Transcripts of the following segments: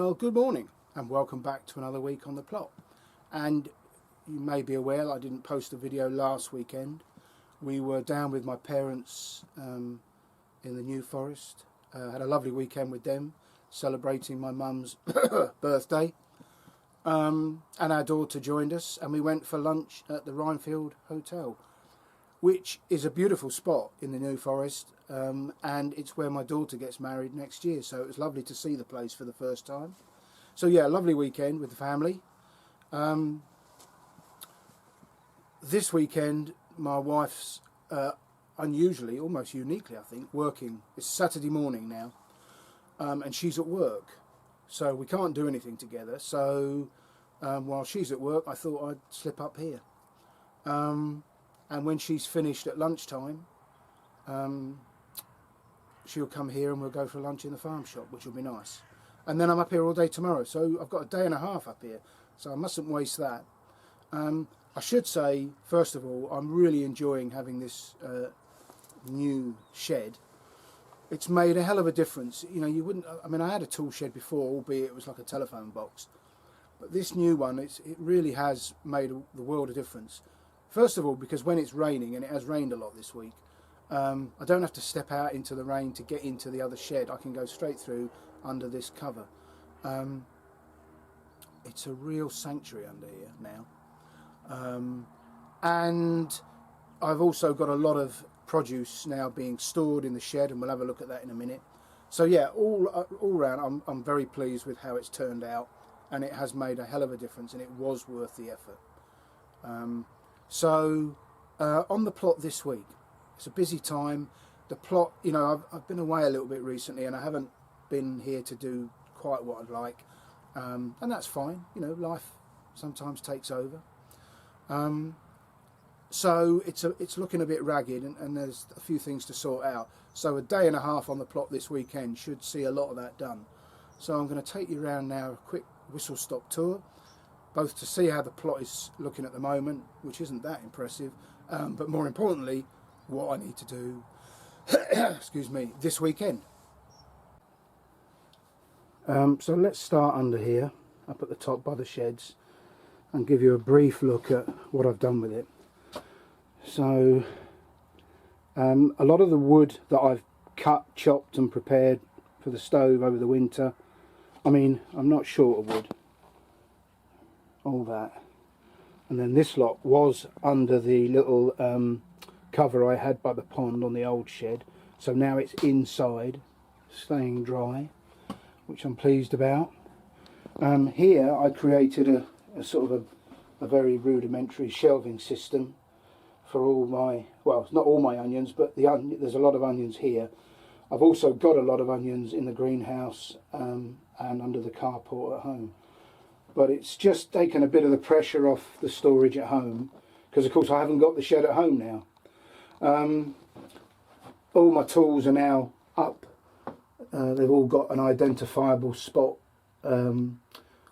Well, good morning and welcome back to another week on the plot. And you may be aware I didn't post a video last weekend. We were down with my parents in the New Forest. Had a lovely weekend with them, celebrating my mum's birthday. And our daughter joined us, and we went for lunch at the Rhinefield Hotel, which is a beautiful spot in the New Forest, and it's where my daughter gets married next year, so it was lovely to see the place for the first time. So yeah, lovely weekend with the family. This weekend my wife's unusually, almost uniquely I think, working. It's Saturday morning now, and she's at work, so we can't do anything together. So while she's at work, I thought I'd slip up here. And when she's finished at lunchtime, she'll come here and we'll go for lunch in the farm shop, which will be nice. And then I'm up here all day tomorrow, so I've got a day and a half up here, so I mustn't waste that. I should say, first of all, I'm really enjoying having this new shed. It's made a hell of a difference. You know, you wouldn't, I mean, I had a tool shed before, albeit it was like a telephone box. But this new one, it really has made the world of difference. First of all, because when it's raining, and it has rained a lot this week, I don't have to step out into the rain to get into the other shed. I can go straight through under this cover. It's a real sanctuary under here now. And I've also got a lot of produce now being stored in the shed, and we'll have a look at that in a minute. So yeah, all round, I'm very pleased with how it's turned out, and it has made a hell of a difference, and it was worth the effort. So on the plot this week, it's a busy time. The plot, you know, I've been away a little bit recently, and I haven't been here to do quite what I'd like, and that's fine. You know, life sometimes takes over. So it's looking a bit ragged, and there's a few things to sort out. So a day and a half on the plot this weekend should see a lot of that done. So I'm going to take you around now, a quick whistle stop tour, both to see how the plot is looking at the moment, which isn't that impressive, but more importantly, what I need to do, excuse me, this weekend. So let's start under here, up at the top by the sheds, and give you a brief look at what I've done with it. So a lot of the wood that I've cut, chopped and prepared for the stove over the winter, I mean, I'm not short of wood, all that. And then this lot was under the little cover I had by the pond on the old shed, so now it's inside, staying dry, which I'm pleased about. Here I created a sort of a very rudimentary shelving system for all my, well, not all my onions, but there's a lot of onions here. I've also got a lot of onions in the greenhouse and under the carport at home. But it's just taken a bit of the pressure off the storage at home, because of course I haven't got the shed at home now. All my tools are now up. They've all got an identifiable spot,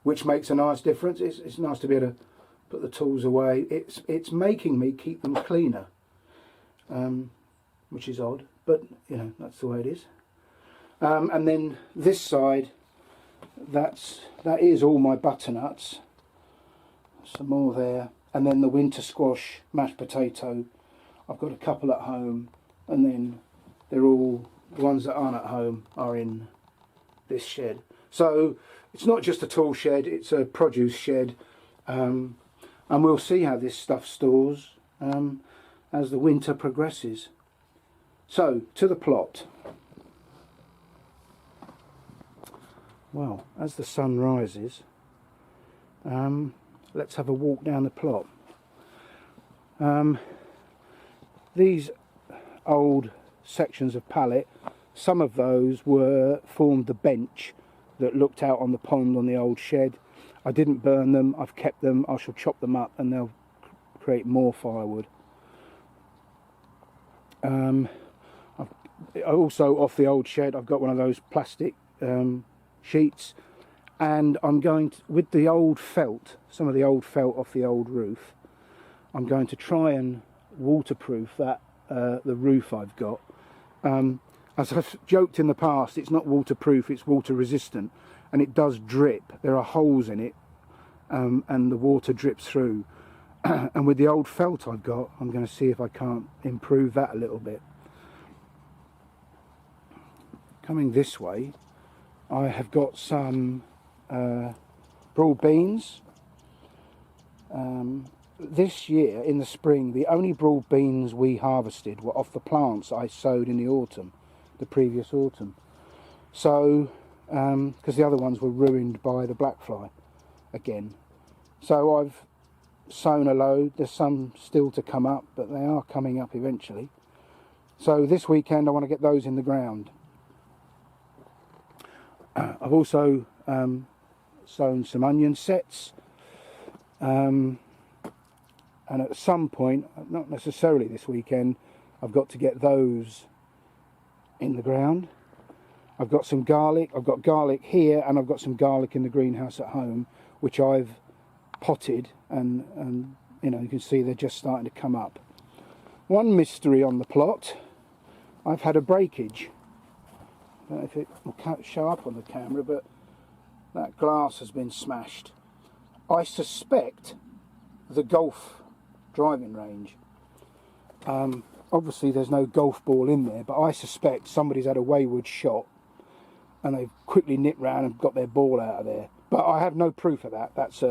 which makes a nice difference. It's nice to be able to put the tools away. It's making me keep them cleaner, which is odd, but you know, that's the way it is. And then this side, that is all my butternuts. Some more there, and then the winter squash, mashed potato. I've got a couple at home, and then they're all, the ones that aren't at home are in this shed. So it's not just a tool shed, it's a produce shed, and we'll see how this stuff stores as the winter progresses. So to the plot. Well, as the sun rises, let's have a walk down the plot. These old sections of pallet, some of those formed the bench that looked out on the pond on the old shed. I didn't burn them, I've kept them. I shall chop them up and they'll create more firewood. Also off the old shed I've got one of those plastic sheets, and I'm going to, with the old felt, some of the old felt off the old roof, I'm going to try and waterproof that the roof I've got. As I've joked in the past, it's not waterproof, it's water resistant, and it does drip. There are holes in it, and the water drips through. And with the old felt I've got, I'm going to see if I can't improve that a little bit. Coming this way, I have got some broad beans. This year in the spring, the only broad beans we harvested were off the plants I sowed in the autumn, the previous autumn. So, because the other ones were ruined by the black fly again. So I've sown a load. There's some still to come up, but they are coming up eventually. So this weekend I want to get those in the ground. I've also sown some onion sets. And at some point, not necessarily this weekend, I've got to get those in the ground. I've got some garlic. I've got garlic here, and I've got some garlic in the greenhouse at home, which I've potted, and you know, you can see they're just starting to come up. One mystery on the plot, I've had a breakage. I don't know if it will show up on the camera, but that glass has been smashed. I suspect the golf driving range. Obviously there's no golf ball in there, but I suspect somebody's had a wayward shot and they've quickly nipped round and got their ball out of there. But I have no proof of that. That's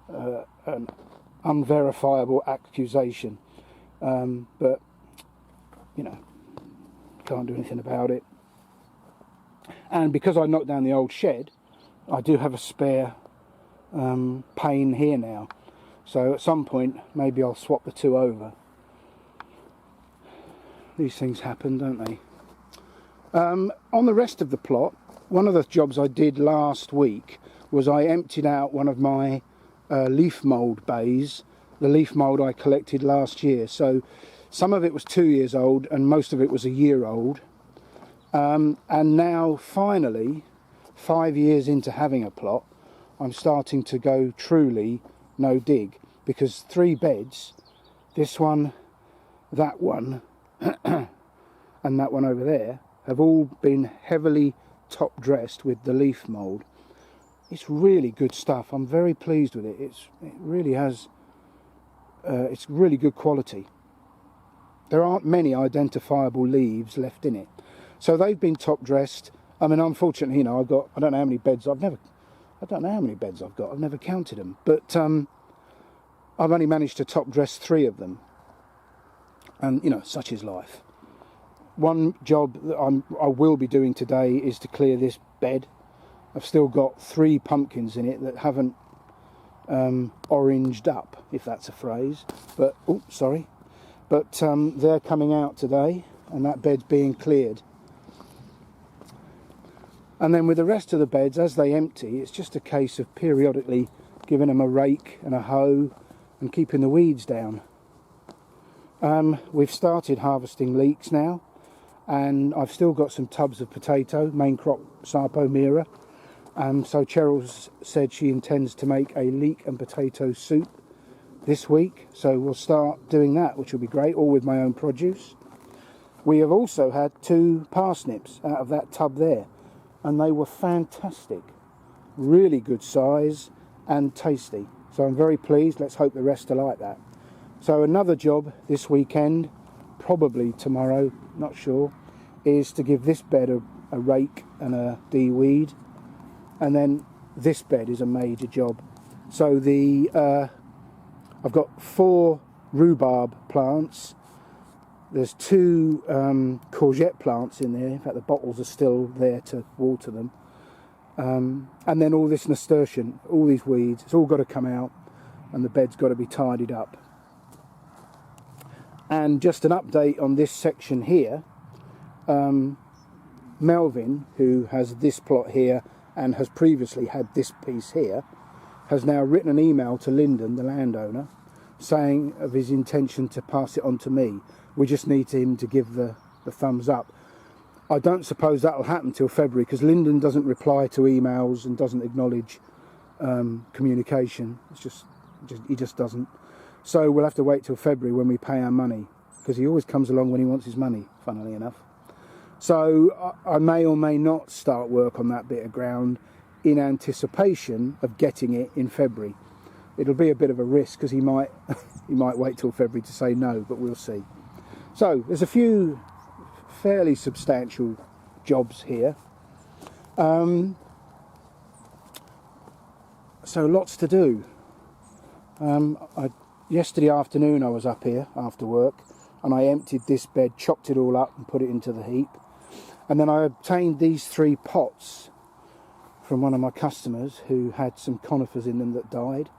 an unverifiable accusation. But, you know, can't do anything about it. And because I knocked down the old shed, I do have a spare pane here now. So at some point, maybe I'll swap the two over. These things happen, don't they? On the rest of the plot, one of the jobs I did last week was I emptied out one of my leaf mould bays, the leaf mould I collected last year. So some of it was 2 years old and most of it was a year old. And now finally, 5 years into having a plot, I'm starting to go truly no dig, because 3 beds, this one, that one and that one over there, have all been heavily top dressed with the leaf mould. It's really good stuff. I'm very pleased with it. It really has, it's really good quality. There aren't many identifiable leaves left in it. So they've been top dressed. I mean, unfortunately, you know, I don't know how many beds I've got. I've never counted them. But I've only managed to top dress 3 of them. And, you know, such is life. One job that I will be doing today is to clear this bed. I've still got 3 pumpkins in it that haven't oranged up, if that's a phrase. But, oh, sorry. But they're coming out today, and that bed's being cleared. And then with the rest of the beds, as they empty, it's just a case of periodically giving them a rake and a hoe and keeping the weeds down. We've started harvesting leeks now, and I've still got some tubs of potato, main crop Sarpo Mira. So Cheryl's said she intends to make a leek and potato soup this week, so we'll start doing that, which will be great, all with my own produce. We have also had 2 parsnips out of that tub there, and they were fantastic, really good size and tasty. So I'm very pleased. Let's hope the rest are like that. So another job this weekend, probably tomorrow, not sure, is to give this bed a rake and a de-weed, and then this bed is a major job. So I've got 4 rhubarb plants. There's 2 courgette plants in there. In fact, the bottles are still there to water them. And then all this nasturtium, all these weeds, it's all got to come out, and the bed's got to be tidied up. And just an update on this section here, Melvin, who has this plot here and has previously had this piece here, has now written an email to Lyndon, the landowner, saying of his intention to pass it on to me. We just need him to give the thumbs up. I don't suppose that'll happen till February, because Lyndon doesn't reply to emails and doesn't acknowledge communication. He just doesn't. So we'll have to wait till February when we pay our money, because he always comes along when he wants his money, funnily enough. So I may or may not start work on that bit of ground in anticipation of getting it in February. It'll be a bit of a risk because he might he might wait till February to say no, but we'll see. So there's a few fairly substantial jobs here. So lots to do. Yesterday afternoon I was up here after work and I emptied this bed, chopped it all up and put it into the heap. And then I obtained these 3 pots from one of my customers who had some conifers in them that died.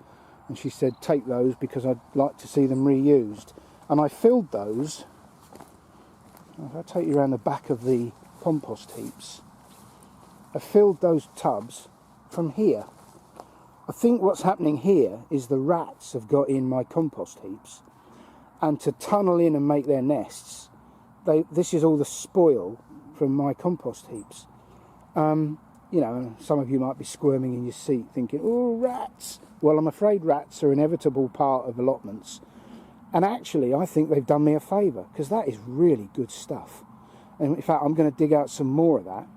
And she said, take those because I'd like to see them reused. And I filled those. If I take you around the back of the compost heaps, I filled those tubs from here. I think what's happening here is the rats have got in my compost heaps, and to tunnel in and make their nests, this is all the spoil from my compost heaps. You know, some of you might be squirming in your seat thinking, oh, rats. Well, I'm afraid rats are an inevitable part of allotments. And actually, I think they've done me a favour, because that is really good stuff. And in fact, I'm going to dig out some more of that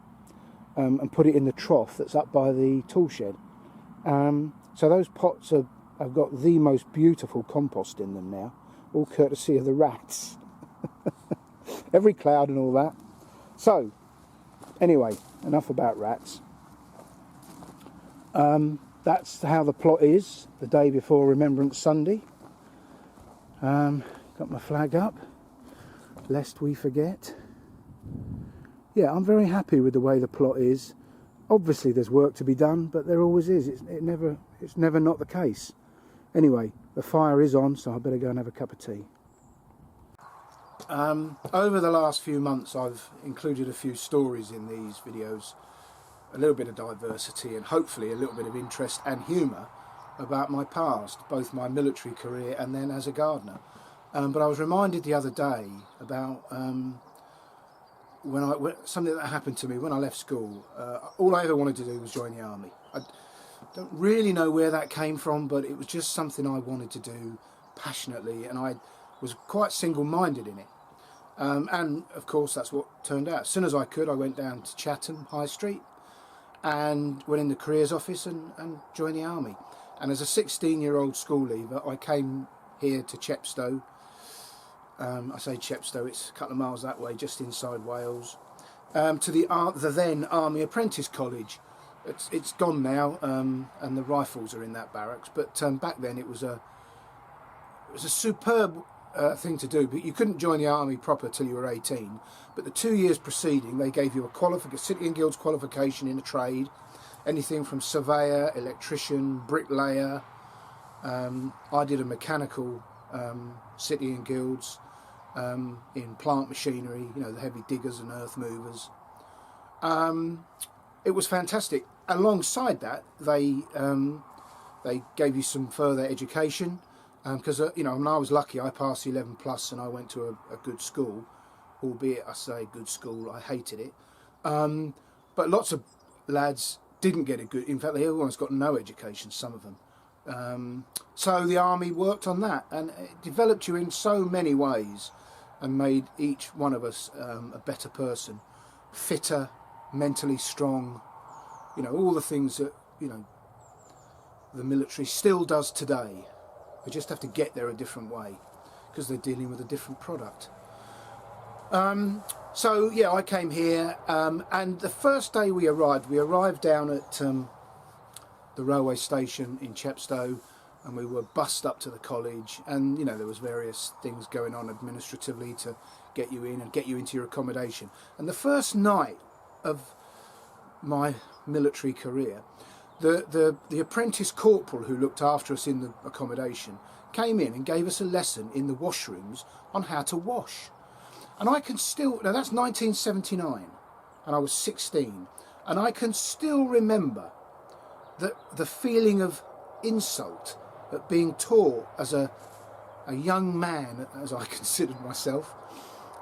and put it in the trough that's up by the tool shed. So those pots have got the most beautiful compost in them now, all courtesy of the rats. Every cloud and all that. So, anyway, enough about rats. That's how the plot is the day before Remembrance Sunday. Got my flag up, lest we forget. Yeah, I'm very happy with the way the plot is. Obviously there's work to be done, but there always is. It's never not the case. Anyway, the fire is on, so I better go and have a cup of tea. Over the last few months I've included a few stories in these videos, a little bit of diversity and hopefully a little bit of interest and humour about my past, both my military career and then as a gardener. But I was reminded the other day about something that happened to me when I left school. All I ever wanted to do was join the army. I don't really know where that came from, but it was just something I wanted to do passionately, and I was quite single-minded in it. And of course that's what turned out. As soon as I could, I went down to Chatham High Street and went in the careers office and joined the army. And as a 16-year-old school leaver, I came here to Chepstow. I say Chepstow, it's a couple of miles that way, just inside Wales, to the then Army Apprentice College. It's gone now, and the rifles are in that barracks. But back then it was a superb thing to do. But you couldn't join the army proper till you were 18. But the 2 years preceding, they gave you a City and Guilds qualification in a trade, anything from surveyor, electrician, bricklayer. I did a mechanical City and Guilds in plant machinery, you know, the heavy diggers and earth movers. It was fantastic. Alongside that, they gave you some further education, because you know, when I was lucky, I passed 11 plus and I went to a good school, albeit I say good school, I hated it. But lots of lads didn't get a good, in fact they almost got no education, some of them. So the army worked on that, and it developed you in so many ways and made each one of us a better person, fitter, mentally strong, you know, all the things that, you know, the military still does today. We just have to get there a different way because they're dealing with a different product. So yeah, I came here, and the first day we arrived down at the railway station in Chepstow, and we were bussed up to the college, and you know, there was various things going on administratively to get you in and get you into your accommodation. And the first night of my military career, the apprentice corporal who looked after us in the accommodation came in and gave us a lesson in the washrooms on how to wash. And I can still, now that's 1979, and I was 16, and I can still remember the feeling of insult at being taught as a young man, as I considered myself.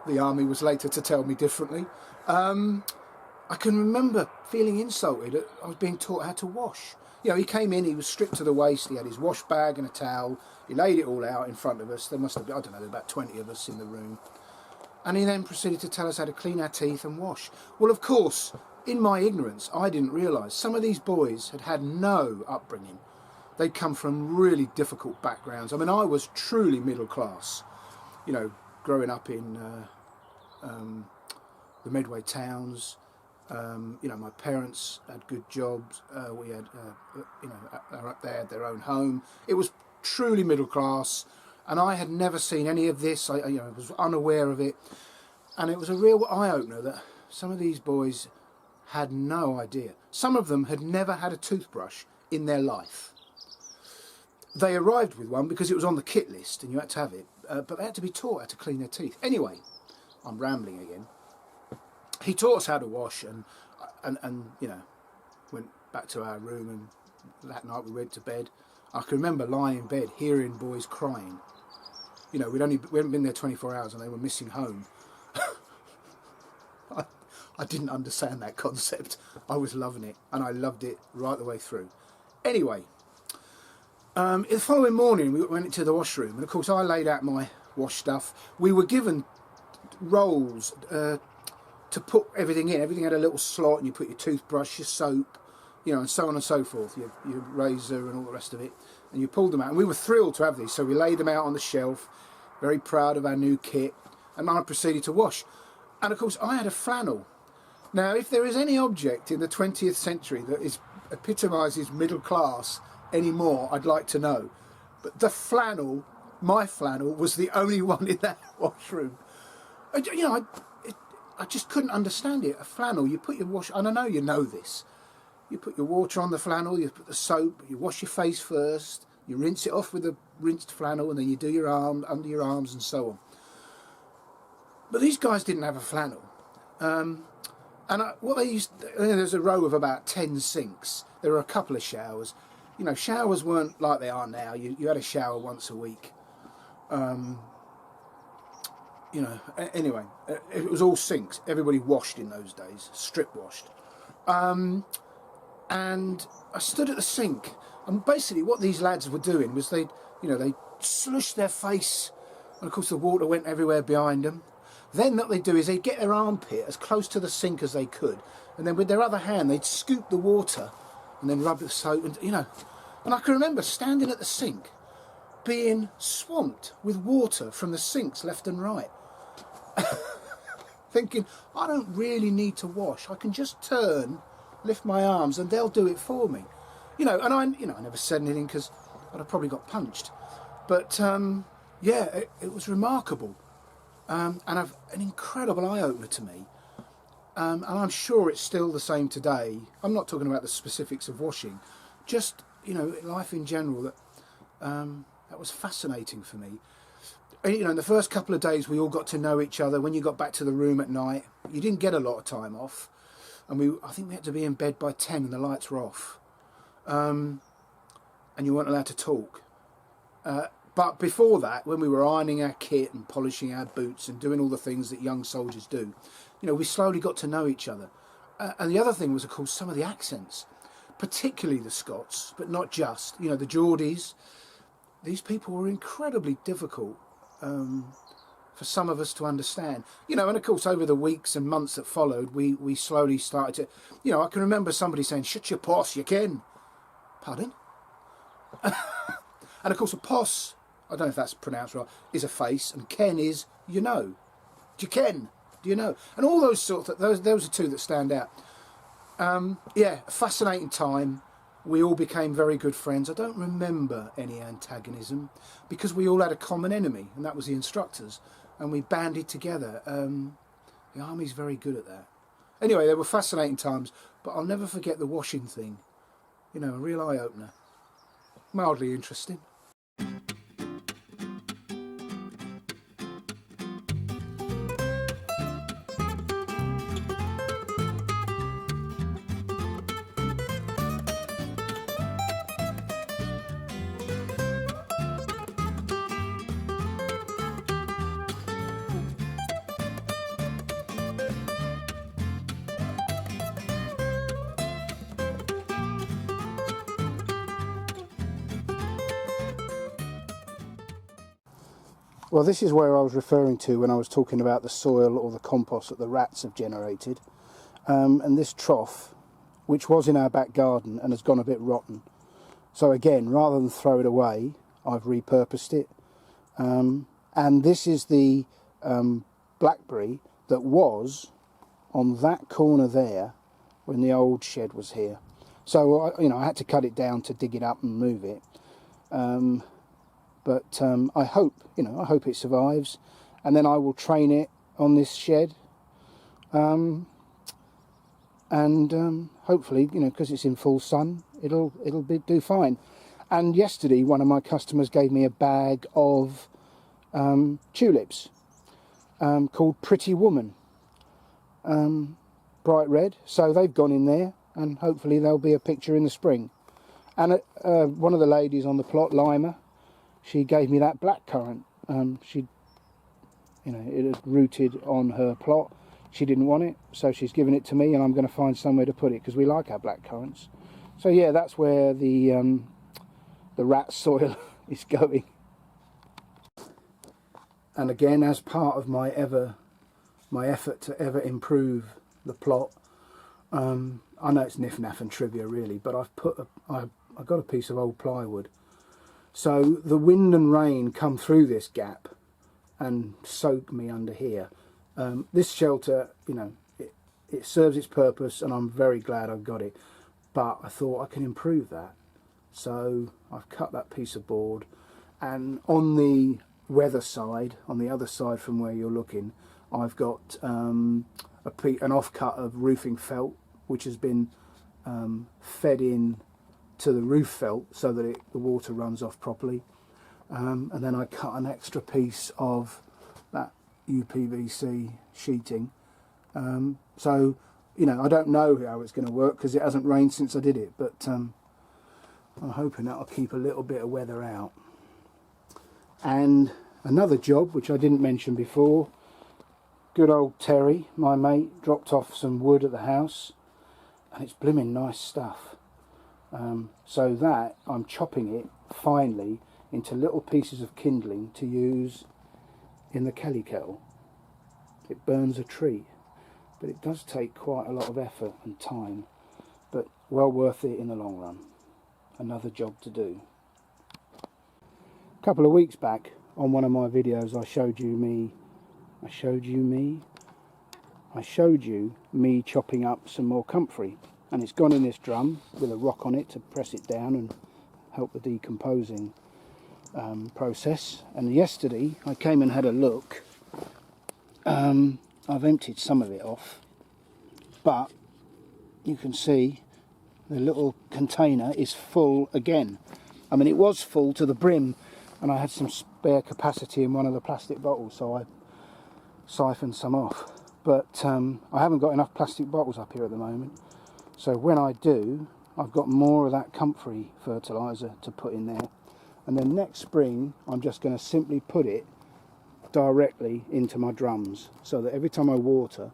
The army was later to tell me differently. I can remember feeling insulted. I was being taught how to wash. You know, he came in, he was stripped to the waist, he had his wash bag and a towel, he laid it all out in front of us. There must have been, I don't know, there were about 20 of us in the room. And he then proceeded to tell us how to clean our teeth and wash. Well, of course, in my ignorance, I didn't realise some of these boys had had no upbringing. They'd come from really difficult backgrounds. I mean, I was truly middle class, you know, growing up in the Medway towns. You know, my parents had good jobs. We had, you know, they had their own home. It was truly middle class, and I had never seen any of this. I you know, was unaware of it, and it was a real eye-opener that some of these boys had no idea. Some of them had never had a toothbrush in their life. They arrived with one because it was on the kit list and you had to have it, but they had to be taught how to clean their teeth. Anyway, I'm rambling again. He taught us how to wash, and you know, went back to our room, and that night we went to bed. I can remember lying in bed hearing boys crying. You know, we hadn't been there 24 hours and they were missing home. I didn't understand that concept. I was loving it, and I loved it right the way through. Anyway, the following morning we went into the washroom, and of course I laid out my wash stuff. We were given rolls to put everything in. Everything had a little slot, and you put your toothbrush, your soap, you know, and so on and so forth, your razor and all the rest of it, and you pulled them out. And we were thrilled to have these, so we laid them out on the shelf, very proud of our new kit, and I proceeded to wash. And of course I had a flannel. Now, if there is any object in the 20th century that epitomises middle class anymore, I'd like to know. But the flannel, my flannel, was the only one in that washroom. You know, I just couldn't understand it. A flannel, you put your wash, and I know you know this. You put your water on the flannel, you put the soap, you wash your face first, you rinse it off with a rinsed flannel, and then you do your arm, under your arms, and so on. But these guys didn't have a flannel. And what they used, there's a row of about 10 sinks. There were a couple of showers. You know, showers weren't like they are now. You had a shower once a week. You know, anyway, it was all sinks. Everybody washed in those days, strip washed. And I stood at the sink, and basically what these lads were doing was they slushed their face, and of course the water went everywhere behind them. Then what they'd do is they'd get their armpit as close to the sink as they could, and then with their other hand they'd scoop the water and then rub the soap, and you know. And I can remember standing at the sink being swamped with water from the sinks left and right. Thinking, I don't really need to wash. I can just turn, lift my arms, and they'll do it for me. You know, and I never said anything because I'd have probably got punched. But yeah, it was remarkable. And an incredible eye-opener to me, and I'm sure it's still the same today. I'm not talking about the specifics of washing, just, you know, life in general. That was fascinating for me. And, you know, in the first couple of days we all got to know each other. When you got back to the room at night, you didn't get a lot of time off, and I think we had to be in bed by 10 and the lights were off, and you weren't allowed to talk. But before that, when we were ironing our kit and polishing our boots and doing all the things that young soldiers do, you know, we slowly got to know each other. And the other thing was, of course, some of the accents, particularly the Scots, but not just. You know, the Geordies. These people were incredibly difficult for some of us to understand. You know, and of course, over the weeks and months that followed, we slowly started to, you know, I can remember somebody saying, "Shut your poss, you ken." Pardon? And of course, a poss, I don't know if that's pronounced right, is a face, and ken is, you know. Do you ken? Do you know? And all those sorts of, those are two that stand out. Yeah, a fascinating time. We all became very good friends. I don't remember any antagonism because we all had a common enemy, and that was the instructors, and we banded together. The army's very good at that. Anyway, they were fascinating times, but I'll never forget the washing thing. You know, a real eye-opener. Mildly interesting. Well, this is where I was referring to when I was talking about the soil or the compost that the rats have generated. and this trough, which was in our back garden and has gone a bit rotten. So again, rather than throw it away, I've repurposed it. And this is the blackberry that was on that corner there when the old shed was here. So I had to cut it down to dig it up and move it. But I hope it survives, and then I will train it on this shed. Hopefully, because it's in full sun, it'll do fine. And yesterday, one of my customers gave me a bag of tulips called Pretty Woman, bright red. So they've gone in there, and hopefully there'll be a picture in the spring. And one of the ladies on the plot, Lima, she gave me that blackcurrant. It had rooted on her plot. She didn't want it, so she's given it to me, and I'm going to find somewhere to put it because we like our blackcurrants. So yeah, that's where the rat soil is going. And again, as part of my effort to ever improve the plot, I know it's niff-naff and trivia really, but I've got a piece of old plywood. So the wind and rain come through this gap and soak me under here. This shelter, it serves its purpose, and I'm very glad I've got it. But I thought I can improve that. So I've cut that piece of board, and on the weather side, on the other side from where you're looking, I've got an offcut of roofing felt, which has been fed in to the roof felt so that the water runs off properly. And then I cut an extra piece of that UPVC sheeting. So, I don't know how it's going to work because it hasn't rained since I did it, but I'm hoping that'll keep a little bit of weather out. And another job, which I didn't mention before, good old Terry, my mate, dropped off some wood at the house, and it's blimmin' nice stuff. So that I'm chopping it finely into little pieces of kindling to use in the Kelly kettle. It burns a treat, but it does take quite a lot of effort and time, but well worth it in the long run. Another job to do. A couple of weeks back on one of my videos I showed you me chopping up some more comfrey, and it's gone in this drum with a rock on it to press it down and help the decomposing process. And yesterday I came and had a look. I've emptied some of it off, but you can see the little container is full again. I mean, it was full to the brim, and I had some spare capacity in one of the plastic bottles, so I siphoned some off. But I haven't got enough plastic bottles up here at the moment, so when I do, I've got more of that comfrey fertiliser to put in there. And then next spring I'm just going to simply put it directly into my drums, so that every time I water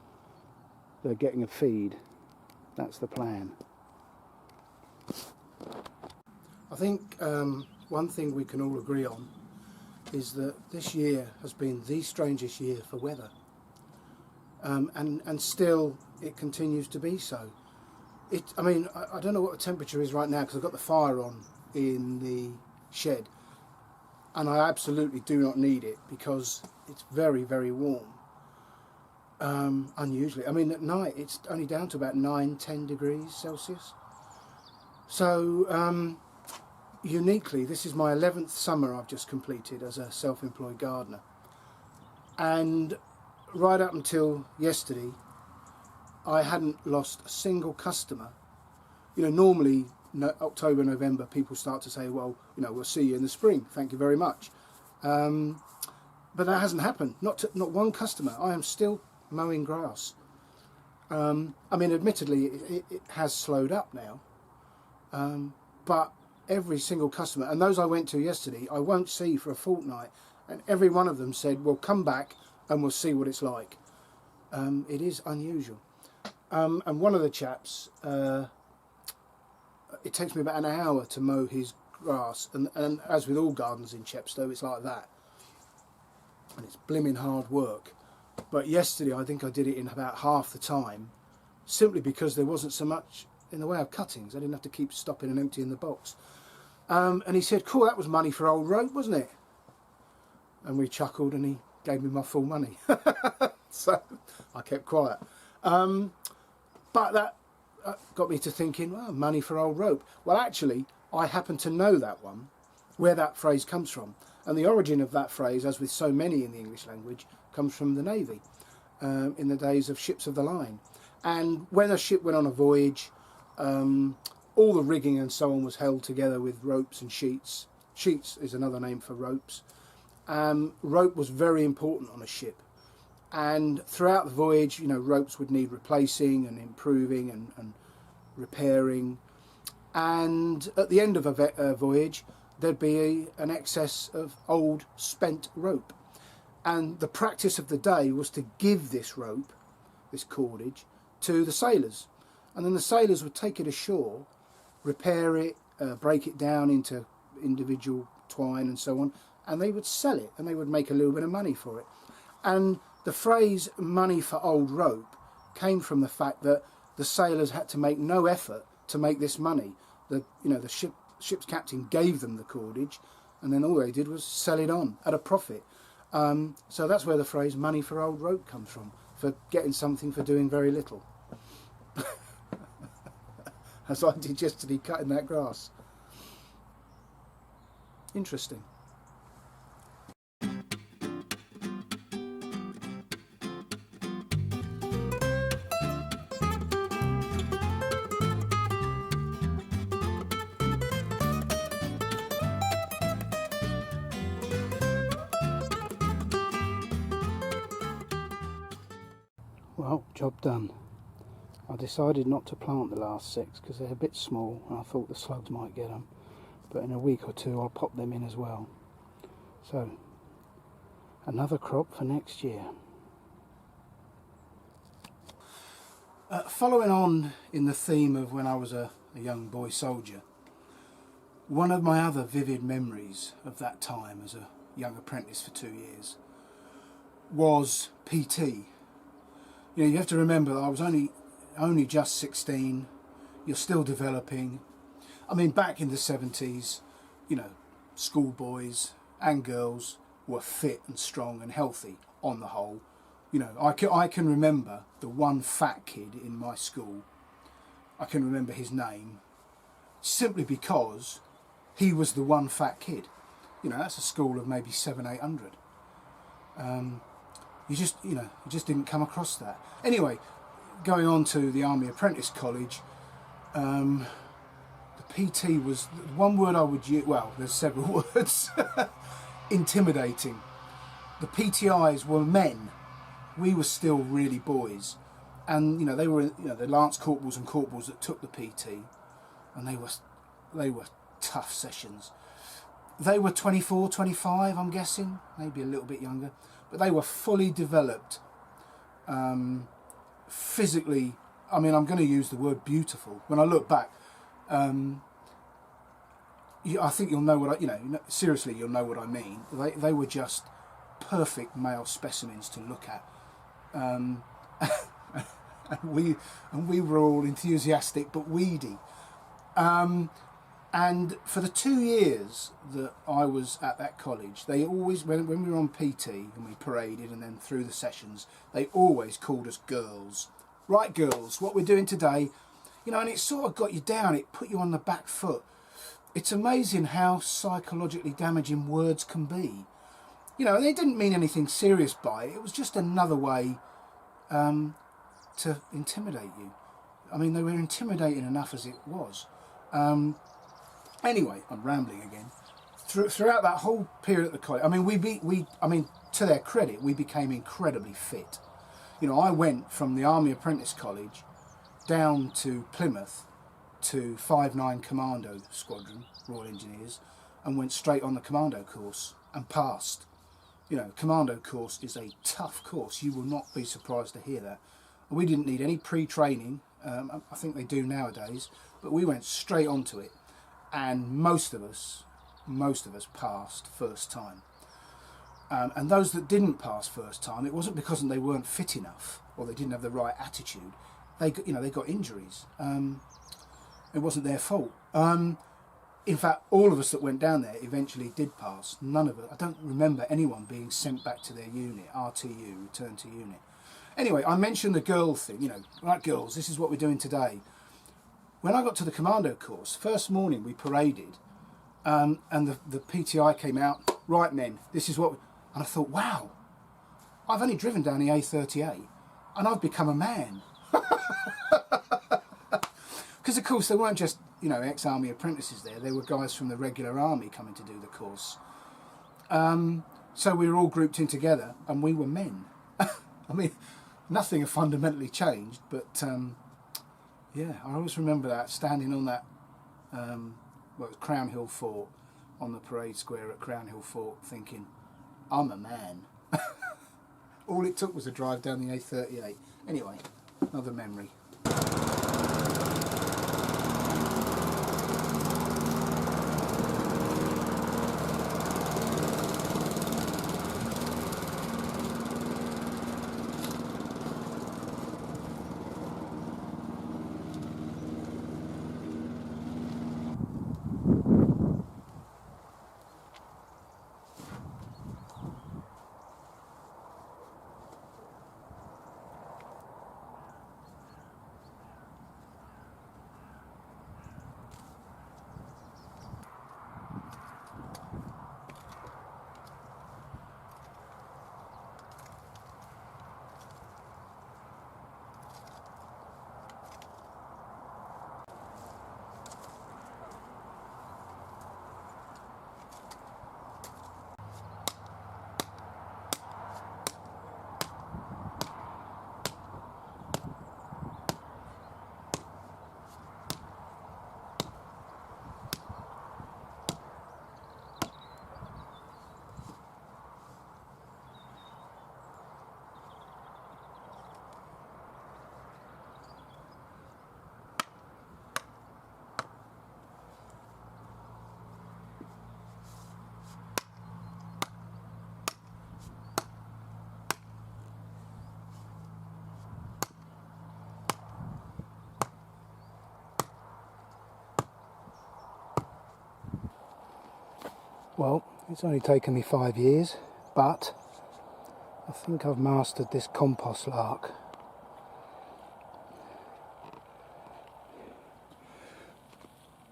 they're getting a feed. That's the plan. I think one thing we can all agree on is that this year has been the strangest year for weather, and still it continues to be so. I mean, I don't know what the temperature is right now because I've got the fire on in the shed, and I absolutely do not need it because it's very, very warm. Unusually, I mean, at night it's only down to about 9-10 degrees Celsius. So uniquely, this is my 11th summer I've just completed as a self-employed gardener, and right up until yesterday I hadn't lost a single customer. Normally October, November, people start to say, well, we'll see you in the spring, thank you very much. But that hasn't happened. Not one customer. I am still mowing grass. I mean, admittedly, it has slowed up now. But every single customer, and those I went to yesterday, I won't see for a fortnight. And every one of them said, well, come back and we'll see what it's like. It is unusual. And one of the chaps, it takes me about an hour to mow his grass, and as with all gardens in Chepstow, it's like that, and it's blimmin' hard work. But yesterday I think I did it in about half the time, simply because there wasn't so much in the way of cuttings. I didn't have to keep stopping and emptying the box. And he said, cool, that was money for old rope, wasn't it? And we chuckled and he gave me my full money. So I kept quiet. But that got me to thinking, well, money for old rope. Well, actually, I happen to know that one, where that phrase comes from. And the origin of that phrase, as with so many in the English language, comes from the Navy in the days of ships of the line. And when a ship went on a voyage, all the rigging and so on was held together with ropes and sheets. Sheets is another name for ropes. Rope was very important on a ship. And throughout the voyage, you know, ropes would need replacing and improving and repairing. And at the end of a voyage, there'd be an excess of old spent rope. And the practice of the day was to give this rope, this cordage, to the sailors. And then the sailors would take it ashore, repair it, break it down into individual twine and so on, and they would sell it and they would make a little bit of money for it. And the phrase money for old rope came from the fact that the sailors had to make no effort to make this money. The ship's captain gave them the cordage, and then all they did was sell it on at a profit. So that's where the phrase money for old rope comes from, for getting something for doing very little. As I did yesterday cutting that grass. Interesting. Well, job done. I decided not to plant the last 6 because they're a bit small and I thought the slugs might get them. But in a week or two I'll pop them in as well. So, another crop for next year. Following on in the theme of when I was a young boy soldier, one of my other vivid memories of that time as a young apprentice for 2 years was PT. You know, you have to remember that I was only just 16, you're still developing. I mean, back in the 70s, you know, schoolboys and girls were fit and strong and healthy on the whole. You know, I can remember the one fat kid in my school. I can remember his name simply because he was the one fat kid. You know, that's a school of maybe 700-800. You just didn't come across that. Anyway, going on to the Army Apprentice College, the PT was one word I would use. Well, there's several words. Intimidating. The PTIs were men. We were still really boys, and you know they were the lance corporals and corporals that took the PT, and they were tough sessions. They were 24, 25, I'm guessing, maybe a little bit younger, but they were fully developed, physically. I mean, I'm going to use the word beautiful. When I look back, I think you'll know what seriously, you'll know what I mean. They were just perfect male specimens to look at, and we were all enthusiastic but weedy. And for the 2 years that I was at that college, they always, when we were on PT and we paraded and then through the sessions, they always called us girls. Right, girls, what we're doing today, you know, and it sort of got you down, it put you on the back foot. It's amazing how psychologically damaging words can be. You know, they didn't mean anything serious by it, it was just another way to intimidate you. I mean, they were intimidating enough as it was. Anyway, I'm rambling again. Throughout that whole period at the college, I mean, to their credit, we became incredibly fit. You know, I went from the Army Apprentice College down to Plymouth to 5-9 Commando Squadron, Royal Engineers, and went straight on the Commando course and passed. You know, Commando course is a tough course. You will not be surprised to hear that. We didn't need any pre-training. I think they do nowadays, but we went straight onto it. And most of us passed first time. And those that didn't pass first time, it wasn't because they weren't fit enough or they didn't have the right attitude. they got injuries. It wasn't their fault. In fact, all of us that went down there eventually did pass. None of us. I don't remember anyone being sent back to their unit, RTU, return to unit. Anyway, I mentioned the girl thing. You know, right, girls, this is what we're doing today. When I got to the commando course, first morning we paraded, and the PTI came out. Right, men, this is what. And I thought, wow, I've only driven down the A38, and I've become a man. Because of course they weren't just, you know, ex-army apprentices there. They were guys from the regular army coming to do the course. So we were all grouped in together, and we were men. I mean, nothing had fundamentally changed, but yeah, I always remember that, standing on that well, it was Crown Hill Fort, on the parade square at Crown Hill Fort, thinking, I'm a man. All it took was a drive down the A38. Anyway, another memory. Well, it's only taken me 5 years, but I think I've mastered this compost lark.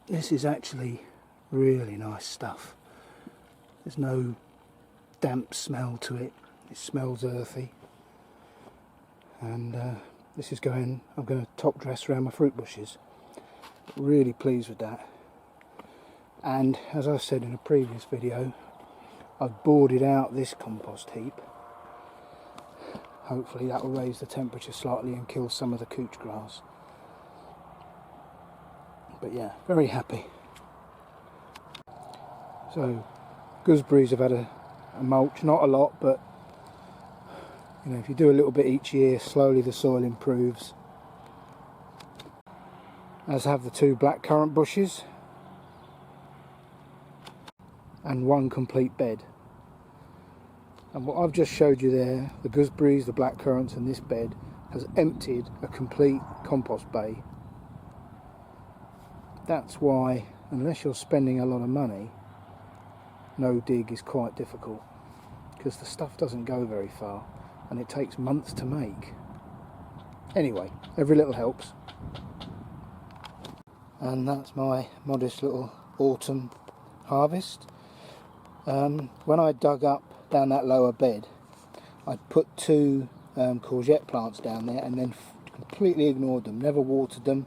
This is actually really nice stuff. There's no damp smell to it. It smells earthy. And this is I'm going to top dress around my fruit bushes. Really pleased with that. And as I said in a previous video, I've boarded out this compost heap. Hopefully that will raise the temperature slightly and kill some of the couch grass. But yeah, very happy. So gooseberries have had a mulch, not a lot, but you know, if you do a little bit each year, slowly the soil improves. As have the 2 blackcurrant bushes and 1 complete bed. And what I've just showed you there, the gooseberries, the blackcurrants and this bed, has emptied a complete compost bay. That's why, unless you're spending a lot of money, no dig is quite difficult, because the stuff doesn't go very far and it takes months to make. Anyway, every little helps. And that's my modest little autumn harvest. When I dug up down that lower bed, I put 2 courgette plants down there and then completely ignored them, never watered them,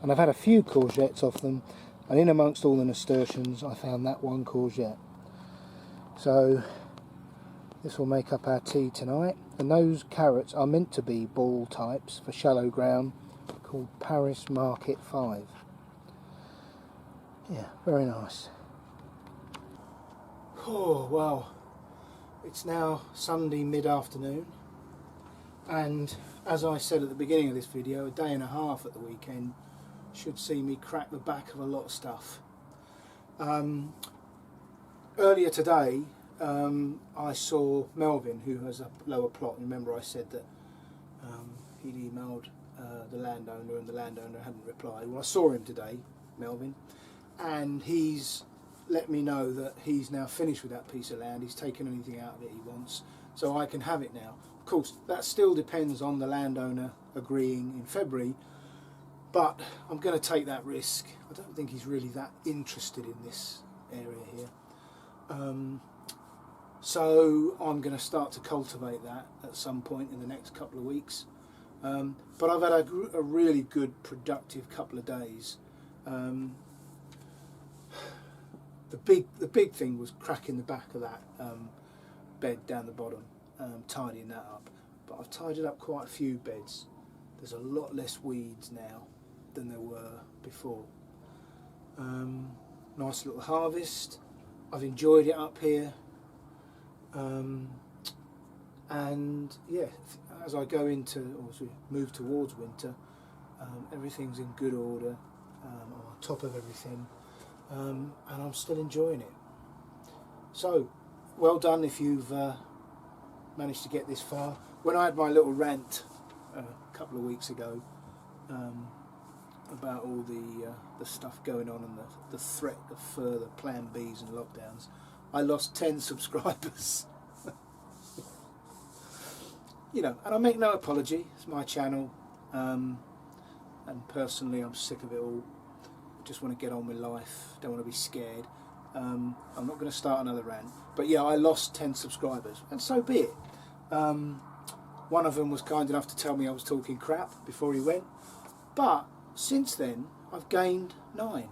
and I've had a few courgettes off them, and in amongst all the nasturtiums I found that 1 courgette. So this will make up our tea tonight, and those carrots are meant to be ball types for shallow ground, called Paris Market 5. Yeah, very nice. Oh well, it's now Sunday mid-afternoon, and as I said at the beginning of this video, a day and a half at the weekend should see me crack the back of a lot of stuff. Earlier today I saw Melvin, who has a lower plot. Remember I said that he'd emailed the landowner, and the landowner hadn't replied. Well, I saw him today, Melvin, and he's let me know that he's now finished with that piece of land. He's taken anything out of it he wants, so I can have it now. Of course, that still depends on the landowner agreeing in February, but I'm going to take that risk. I don't think he's really that interested in this area here. So I'm going to start to cultivate that at some point in the next couple of weeks. But I've had a really good, productive couple of days. The big thing was cracking the back of that bed down the bottom, tidying that up. But I've tidied up quite a few beds. There's a lot less weeds now than there were before. Nice little harvest. I've enjoyed it up here. And yeah, as I go into, or as we move towards winter, everything's in good order. I'm on top of everything, and I'm still enjoying it. So, well done if you've managed to get this far. When I had my little rant a couple of weeks ago about all the stuff going on and the threat of further Plan Bs and lockdowns, I lost 10 subscribers. You know, and I make no apology. It's my channel, and personally, I'm sick of it all. I just want to get on with life. Don't want to be scared. I'm not going to start another rant. But yeah, I lost 10 subscribers, and so be it. One of them was kind enough to tell me I was talking crap before he went. But since then, I've gained 9.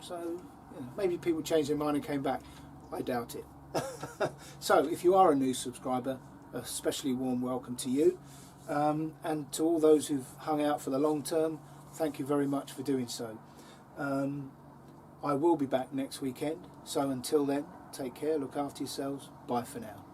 So you know, maybe people changed their mind and came back. I doubt it. So if you are a new subscriber, a especially warm welcome to you, and to all those who've hung out for the long term, thank you very much for doing so. I will be back next weekend, so until then, take care, look after yourselves, bye for now.